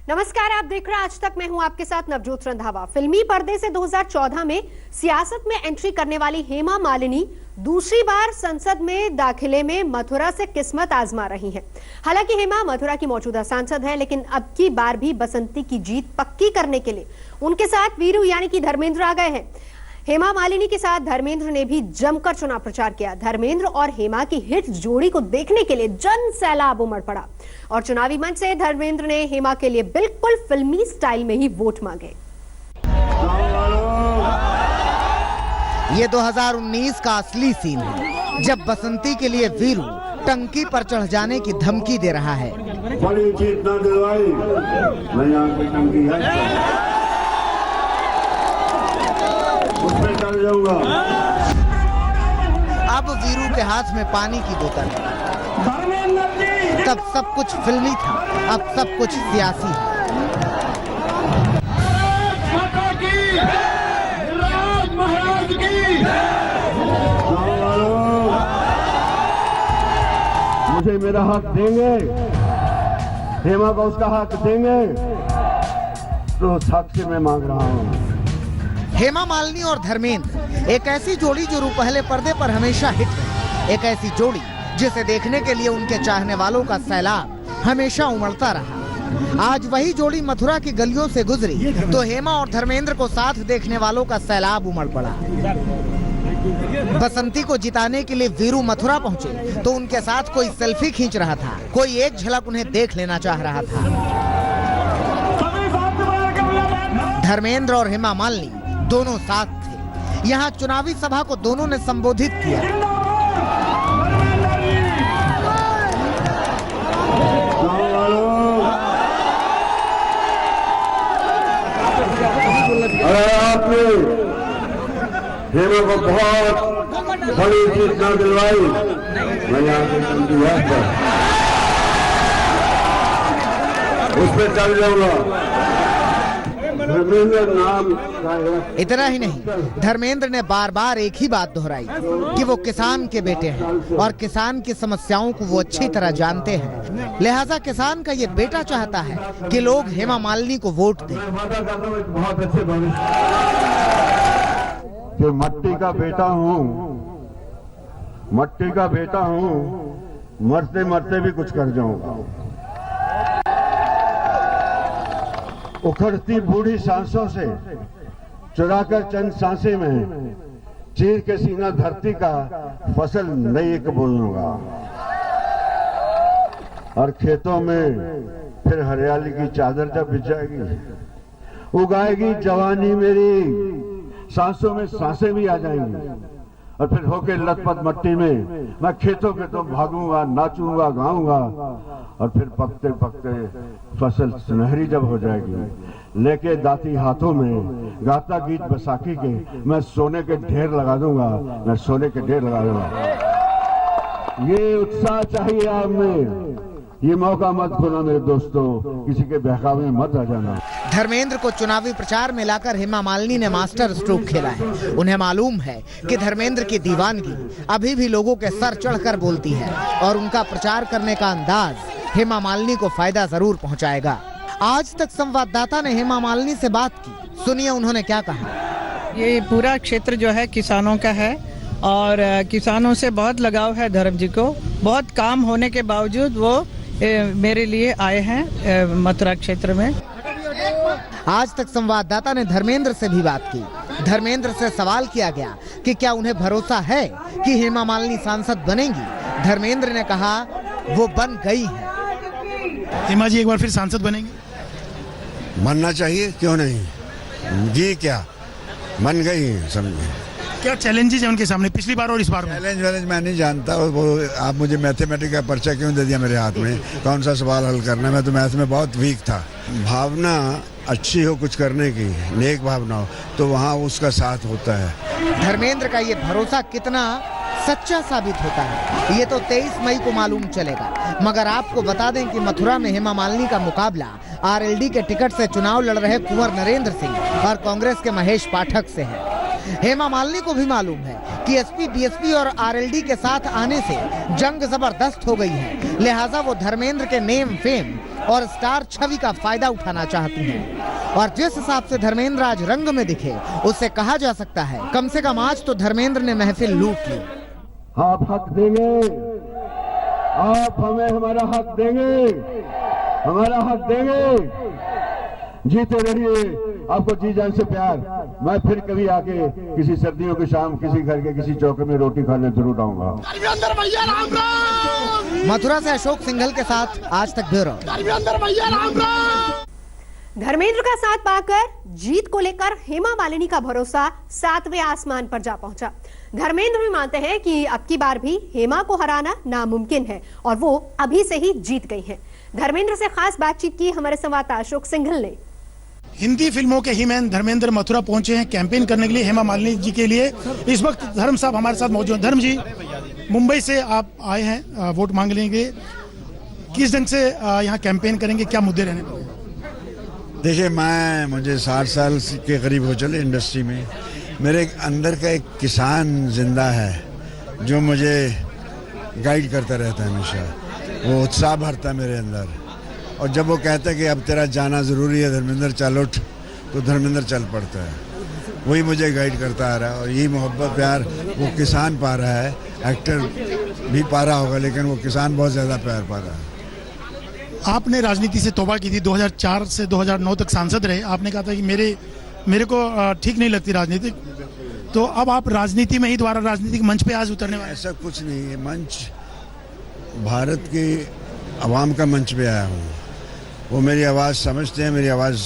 नमस्कार, आप देख रहे हैं आज तक। मैं हूं आपके साथ नवजोत रंधावा। फिल्मी पर्दे से 2014 में सियासत में एंट्री करने वाली हेमा मालिनी दूसरी बार संसद में दाखिले में मथुरा से किस्मत आजमा रही हैं। हालांकि हेमा मथुरा की मौजूदा सांसद हैं, लेकिन अब की बार भी बसंती की जीत पक्की करने के लिए उनके साथ वीरू यानी कि धर्मेंद्र आ गए हैं। हेमा मालिनी के साथ धर्मेंद्र ने भी जमकर चुनाव प्रचार किया। धर्मेंद्र और हेमा की हिट जोड़ी को देखने के लिए जन सैलाब उमड़ पड़ा और चुनावी मंच से धर्मेंद्र ने हेमा के लिए बिल्कुल फिल्मी स्टाइल में ही वोट मांगे। ये 2019 का असली सीन है, जब बसंती के लिए वीरू टंकी पर चढ़ जाने की धमकी दे रहा है। बड़ी जीत ना दिलवाई, मैं यहाँ की टंकी है, उसमें चल जाऊंगा। अब वीरू के हाथ में पानी की बोतल है। तब सब कुछ फिल्मी था, अब सब कुछ सियासी है। मुझे मेरा हक देंगे, हेमा को उसका हक देंगे, तो उस हक से मैं मांग रहा हूँ। हेमा मालिनी और धर्मेंद्र एक ऐसी जोड़ी जो पहले पर्दे पर हमेशा हिट है, एक ऐसी जोड़ी जिसे देखने के लिए उनके चाहने वालों का सैलाब हमेशा उमड़ता रहा। आज वही जोड़ी मथुरा की गलियों से गुजरी तो हेमा और धर्मेंद्र को साथ देखने वालों का सैलाब उमड़ पड़ा। बसंती को जिताने के लिए वीरू मथुरा पहुंचे तो उनके साथ कोई सेल्फी खींच रहा था, कोई एक झलक उन्हें देख लेना चाह रहा था। धर्मेंद्र और हेमा मालिनी दोनों साथ थे। यहाँ चुनावी सभा को दोनों ने संबोधित किया। आपने हेमा को बहुत बड़ी जीत ना दिलवाई, मैं यहाँ की टंकी है, उस पर चल जाऊंगा। इतना ही नहीं, धर्मेंद्र ने बार बार एक ही बात दोहराई कि वो किसान के बेटे हैं और किसान की समस्याओं को वो अच्छी तरह जानते हैं। लिहाजा किसान का ये बेटा चाहता है कि लोग हेमा मालिनी को वोट दें। बहुत अच्छे भविष्य कि मट्टी का बेटा हूँ, मट्टी का बेटा हूँ, मरते मरते भी कुछ कर जाऊंगा। उखड़ती बूढ़ी सांसों से चुराकर चंद सांसें में चीर के सीना धरती का फसल नई एक बोलूंगा और खेतों में फिर हरियाली की चादर जब बिछाएगी, उगाएगी जवानी मेरी, सांसों में सांसें भी आ जाएंगी और फिर होके लथपथ मट्टी में मैं खेतों के तो भागूंगा, नाचूंगा, गाऊंगा और फिर पकते पकते फसल सुनहरी जब हो जाएगी, लेके दाती हाथों में गाता गीत बैसाखी के मैं सोने के ढेर लगा दूंगा, मैं सोने के ढेर लगा दूंगा। ये उत्साह चाहिए आप में, ये मौका मत खोना मेरे दोस्तों, किसी के बहकावे में मत आ जाना। धर्मेंद्र को चुनावी प्रचार में लाकर हेमा मालिनी ने मास्टर स्ट्रोक खेला है। उन्हें मालूम है कि धर्मेंद्र की दीवानगी अभी भी लोगों के सर चढ़कर बोलती है और उनका प्रचार करने का अंदाज हेमा मालिनी को फायदा जरूर पहुंचाएगा। आज तक संवाददाता ने हेमा मालिनी से बात की, सुनिए उन्होंने क्या कहा। ये पूरा क्षेत्र जो है किसानों का है और किसानों से बहुत लगाव है धर्म जी को। बहुत काम होने के बावजूद वो मेरे लिए आए हैं मथुरा क्षेत्र में। आज तक संवाददाता ने धर्मेंद्र से भी बात की। धर्मेंद्र से सवाल किया गया कि क्या उन्हें भरोसा है कि हेमा मालिनी सांसद बनेंगी। धर्मेंद्र ने कहा वो बन गई है। हेमा जी एक बार फिर सांसद बनेंगी? बनना चाहिए, क्यों नहीं जी, क्या बन गई है। समझे क्या चैलेंजेस है उनके सामने पिछली बार और इस बार में? चैलेंज मैं नहीं जानता, वो आप मुझे मैथमेटिक्स का पर्चा क्यों दे दिया मेरे हाथ में, कौन सा सवाल हल करना है? मैं तो मैथ में बहुत वीक था। भावना अच्छी हो कुछ करने की, नेक भावना हो तो वहाँ उसका साथ होता है। धर्मेंद्र का ये भरोसा कितना सच्चा साबित होता है ये तो 23 मई को मालूम चलेगा। मगर आपको बता दें कि मथुरा में हेमा मालिनी का मुकाबला आरएलडी के टिकट से चुनाव लड़ रहे कुंवर नरेंद्र सिंह और कांग्रेस के महेश पाठक से है। हेमा मालिनी को भी मालूम है कि एसपी, बीएसपी और आरएलडी के साथ आने से जंग जबरदस्त हो गई है, लिहाजा वो धर्मेंद्र के नेम फेम और स्टार छवि का फायदा उठाना चाहती हैं। और जिस हिसाब से धर्मेंद्र आज रंग में दिखे, उससे कहा जा सकता है कम से कम आज तो धर्मेंद्र ने महफिल लूट ली। आप हक देंगे, आप हमें हमारा हक देंगे, हमारा हक देंगे। जीते रहिए, आपको जी जान से प्यार। मैं फिर कभी आके किसी सर्दियों की शाम किसी घर के किसी चौके में रोटी खाने जरूर आऊंगा। मथुरा से अशोक सिंघल के साथ आज तक ब्यूरो। धर्मेंद्र का साथ पाकर जीत को लेकर हेमा मालिनी का भरोसा 7वें आसमान पर जा पहुंचा। धर्मेंद्र भी मानते हैं कि अब की बार भी हेमा को हराना नामुमकिन है और वो अभी से ही जीत गई हैं। धर्मेंद्र से खास बातचीत की हमारे संवाददाता अशोक सिंघल ने। हिंदी फिल्मों के हीमैन धर्मेंद्र मथुरा पहुंचे हैं कैंपेन करने के लिए हेमा मालिनी जी के लिए। इस वक्त धर्म साहब हमारे साथ मौजूद हैं। धर्म जी, मुंबई से आप आए हैं वोट मांगने के लिए, किस ढंग से यहाँ कैंपेन करेंगे, क्या मुद्दे रहने वाले? देखिए, मुझे 60 साल के करीब हो चले इंडस्ट्री में। मेरे अंदर का एक किसान जिंदा है जो मुझे गाइड करता रहता है हमेशा। वो उत्साह भरता है मेरे अंदर, और जब वो कहता है कि अब तेरा जाना ज़रूरी है धर्मेंद्र, चल उठ, तो धर्मेंद्र चल पड़ता है। वही मुझे गाइड करता आ रहा है और यही मोहब्बत प्यार वो किसान पा रहा है। एक्टर भी पा रहा होगा, लेकिन वो किसान बहुत ज़्यादा प्यार पा रहा है। आपने राजनीति से तौबा की थी, 2004 से 2009 तक सांसद रहे। आपने कहा था कि मेरे को ठीक नहीं लगती राजनीति, तो अब आप राजनीति में ही दोबारा राजनीतिक मंच पे आज उतरने वाले? ऐसा कुछ नहीं है। मंच भारत की आवाम का मंच पे आया हूँ। वो मेरी आवाज़ समझते हैं, मेरी आवाज़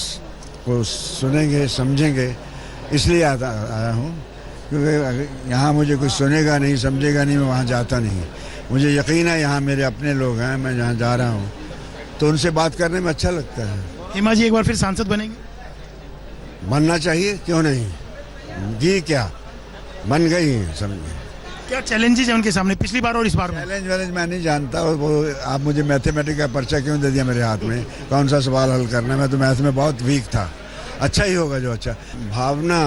को सुनेंगे, समझेंगे, इसलिए आया हूँ। क्योंकि यहाँ मुझे कुछ सुनेगा नहीं, समझेगा नहीं, मैं वहाँ जाता नहीं। मुझे यकीन है यहाँ मेरे अपने लोग हैं, मैं जहाँ जा रहा हूँ तो उनसे बात करने में अच्छा लगता है। हेमा जी एक बार फिर सांसद बनेंगे? बनना चाहिए, क्यों नहीं। जी क्या बन गई है, समझे। क्या चैलेंजेस है उनके सामने पिछली बार और इस बार में? चैलेंज मैं नहीं जानता। वो आप मुझे मैथमेटिक्स का पर्चा क्यों दे दिया मेरे हाथ में, कौन सा सवाल हल करना है? मैं तो मैथ में बहुत वीक था। अच्छा ही होगा जो अच्छा। भावना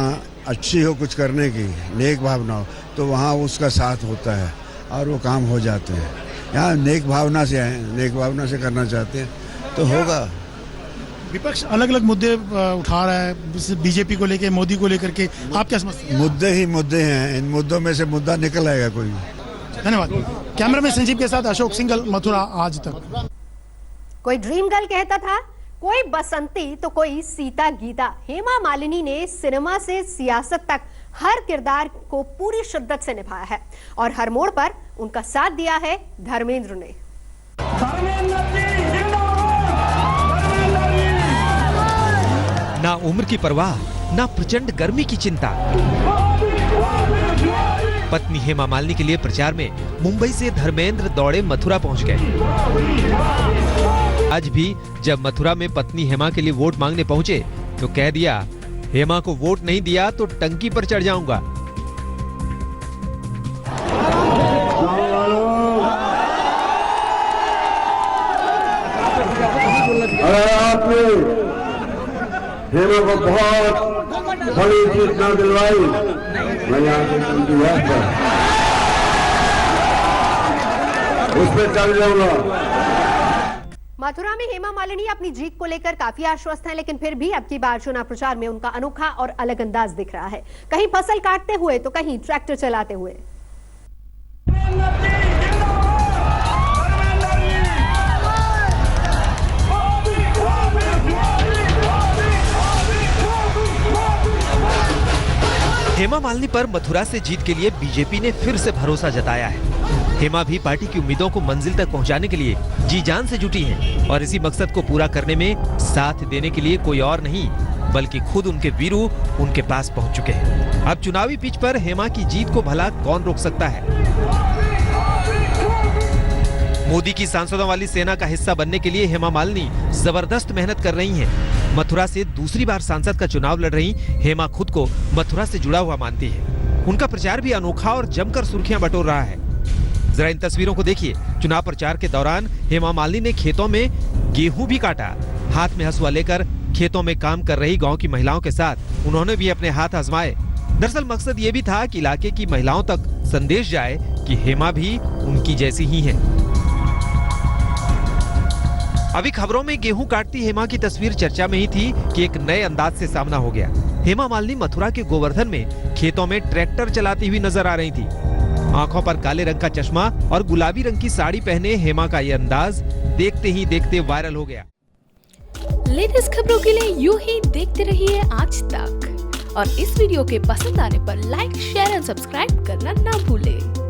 अच्छी हो कुछ करने की, नेक भावना हो, तो वहाँ उसका साथ होता है और वो काम हो जाते हैं। यहाँ नेक भावना से आए, नेक भावना से करना चाहते हैं तो होगा। विपक्ष अलग अलग मुद्दे उठा रहा है, बीजेपी को लेकर, मोदी को लेकर के, आप क्या समझते हैं? मुद्दे ही मुद्दे हैं, इन मुद्दों में से मुद्दा निकल आएगा कोई। धन्यवाद। कैमरामैन संजीव के साथ अशोक सिंघल, मथुरा आज तक। कोई ड्रीम गर्ल कहता था, कोई बसंती तो कोई सीता गीता। हेमा मालिनी ने सिनेमा से सियासत तक हर किरदार को पूरी शिद्दत से निभाया है और हर मोड़ पर उनका साथ दिया है धर्मेंद्र ने। ना उम्र की परवाह, ना प्रचंड गर्मी की चिंता। पत्नी हेमा मालिनी के लिए प्रचार में मुंबई से धर्मेंद्र दौड़े मथुरा पहुंच गए। आज भी जब मथुरा में पत्नी हेमा के लिए वोट मांगने पहुंचे तो कह दिया, हेमा को वोट नहीं दिया तो टंकी पर चढ़ जाऊंगा। आपने हेमा को बहुत बड़ी जीत न दिलवाई, मैं यहाँ से उनकी याद पर उस पर चल जाऊंगा। मथुरा में हेमा मालिनी अपनी जीत को लेकर काफी आश्वस्त हैं, लेकिन फिर भी अब की बार चुनाव प्रचार में उनका अनोखा और अलग अंदाज दिख रहा है। कहीं फसल काटते हुए तो कहीं ट्रैक्टर चलाते हुए। हेमा मालिनी पर मथुरा से जीत के लिए बीजेपी ने फिर से भरोसा जताया है। हेमा भी पार्टी की उम्मीदों को मंजिल तक पहुंचाने के लिए जी जान से जुटी हैं और इसी मकसद को पूरा करने में साथ देने के लिए कोई और नहीं बल्कि खुद उनके वीरू उनके पास पहुंच चुके हैं। अब चुनावी पिच पर हेमा की जीत को भला कौन रोक सकता है? मोदी की सांसदों वाली सेना का हिस्सा बनने के लिए हेमा मालिनी जबरदस्त मेहनत कर रही हैं। मथुरा से दूसरी बार सांसद का चुनाव लड़ रही हेमा खुद को मथुरा से जुड़ा हुआ मानती है। उनका प्रचार भी अनोखा और जमकर सुर्खियां बटोर रहा है। जरा इन तस्वीरों को देखिए। चुनाव प्रचार के दौरान हेमा मालिनी ने खेतों में गेहूं भी काटा। हाथ में हंसुआ लेकर खेतों में काम कर रही गांव की महिलाओं के साथ उन्होंने भी अपने हाथ आजमाए। दरअसल मकसद ये भी था कि इलाके की महिलाओं तक संदेश जाए कि हेमा भी उनकी जैसी ही है। अभी खबरों में गेहूं काटती हेमा की तस्वीर चर्चा में ही थी कि एक नए अंदाज से सामना हो गया। हेमा मालिनी मथुरा के गोवर्धन में खेतों में ट्रैक्टर चलाती हुई नजर आ रही थी। आंखों पर काले रंग का चश्मा और गुलाबी रंग की साड़ी पहने हेमा का ये अंदाज देखते ही देखते वायरल हो गया। लेटेस्ट खबरों के लिए यूं ही देखते रहिए आज तक और इस वीडियो के पसंद आने पर लाइक, शेयर एंड सब्सक्राइब करना ना भूलें।